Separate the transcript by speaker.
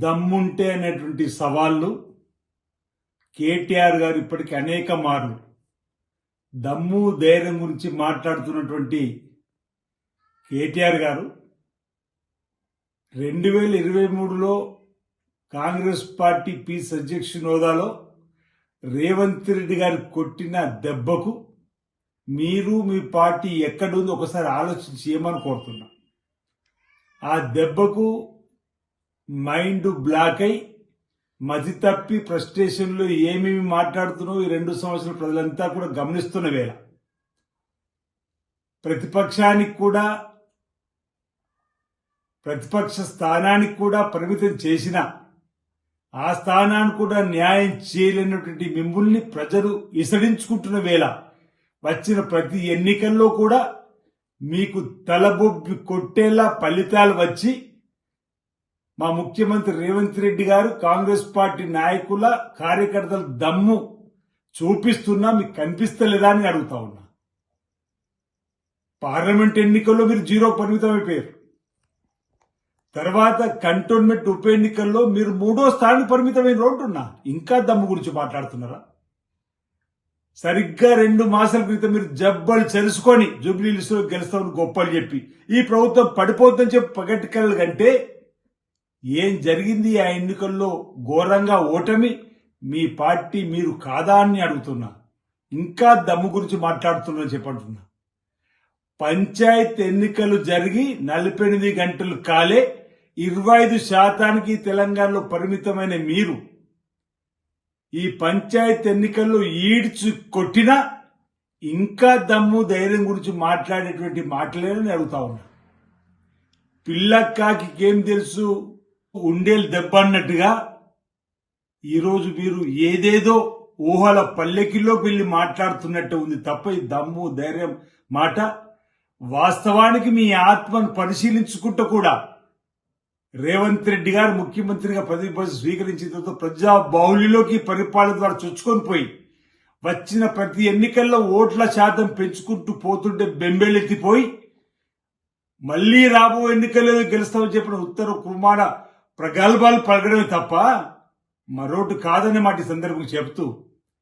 Speaker 1: దమ్ముంటే అనేటువంటి సవాళ్ళు కేటీఆర్ గారు ఇప్పటికీ అనేక మార్లు దమ్ము ధైర్యం గురించి మాట్లాడుతున్నటువంటి కేటీఆర్ గారు 2023లో కాంగ్రెస్ పార్టీ పీస్ అధ్యక్షుని హోదాలో రేవంత్ రెడ్డి గారు కొట్టిన దెబ్బకు మీరు మీ పార్టీ ఎక్కడుందో ఒకసారి ఆలోచించి ఏమని కోరుతున్నా. ఆ దెబ్బకు మైండ్ బ్లాక్ అయి మతి తప్పి ఫ్రస్ట్రేషన్లో ఏమేమి మాట్లాడుతున్నావు ఈ 2 సంవత్సరాల ప్రజలంతా కూడా గమనిస్తున్న వేళ ప్రతిపక్షానికి కూడా ప్రతిపక్ష స్థానానికి కూడా పరిమితం చేసిన ఆ స్థానాన్ని కూడా న్యాయం చేయలేనటువంటి మిమ్మల్ని ప్రజలు ఇసడించుకుంటున్న వేళ వచ్చిన ప్రతి ఎన్నికల్లో కూడా మీకు తలబొబ్బి కొట్టేలా ఫలితాలు వచ్చి మా ముఖ్యమంత్రి రేవంత్ రెడ్డి గారు కాంగ్రెస్ పార్టీ నాయకుల కార్యకర్తల దమ్ము చూపిస్తున్నా మీకు కనిపిస్తలేదా అని అడుగుతా ఉన్నా. పార్లమెంట్ ఎన్నికల్లో మీరు 0 పరిమితం అయిపోయారు. తర్వాత కంటోన్మెంట్ ఉప ఎన్నికల్లో మీరు 3వ స్థానానికి పరిమితమైన రోడ్డున్నా ఇంకా దమ్ము గురించి మాట్లాడుతున్నారా? సరిగ్గా 2 మాసాల క్రితం మీరు జబ్బలు తెలుసుకొని జూబ్లీహిల్స్ లో గెలుస్తామని గొప్పలు చెప్పి ఈ ప్రభుత్వం పడిపోతుందని చెప్పి పగటికల కంటే ఏం జరిగింది ఆ ఎన్నికల్లో ఘోరంగా ఓటమి మీ పార్టీ మీరు కాదా అని అడుగుతున్నా. ఇంకా దమ్ము గురించి మాట్లాడుతున్నా చెప్పంటున్నా. పంచాయత్ ఎన్నికలు జరిగి 48 గంటలు కాలే 25% తెలంగాణలో పరిమితమైన మీరు ఈ పంచాయత్ ఎన్నికల్లో ఈడ్చి కొట్టినా ఇంకా దమ్ము ధైర్యం గురించి మాట్లాడేటువంటి మాటలేనని అడుగుతా ఉన్నా. పిల్లక్కాకి ఏం తెలుసు ఉండేలు దెబ్బ అన్నట్టుగా ఈరోజు మీరు ఏదేదో ఊహల పల్లెకిల్లోకి వెళ్ళి మాట్లాడుతున్నట్టు ఉంది తప్ప ఈ దమ్ము ధైర్యం మాట వాస్తవానికి మీ ఆత్మను పరిశీలించుకుంటూ కూడా రేవంత్ రెడ్డి గారు ముఖ్యమంత్రిగా పదవి స్వీకరించిన తర్వాత ప్రజా బాహుళ్యంలోకి పరిపాలన ద్వారా చొచ్చుకొని పోయి వచ్చిన ప్రతి ఎన్నికల్లో ఓట్ల శాతం పెంచుకుంటూ పోతుంటే బెంబేలెత్తిపోయి మళ్లీ రాబో ఎన్నికల్లో గెలుస్తామని చెప్పిన ఉత్తర కుమార ప్రగల్భాలు పలకడమే తప్ప మరోటి కాదనే మాట ఈ సందర్భంగా చెబుతూ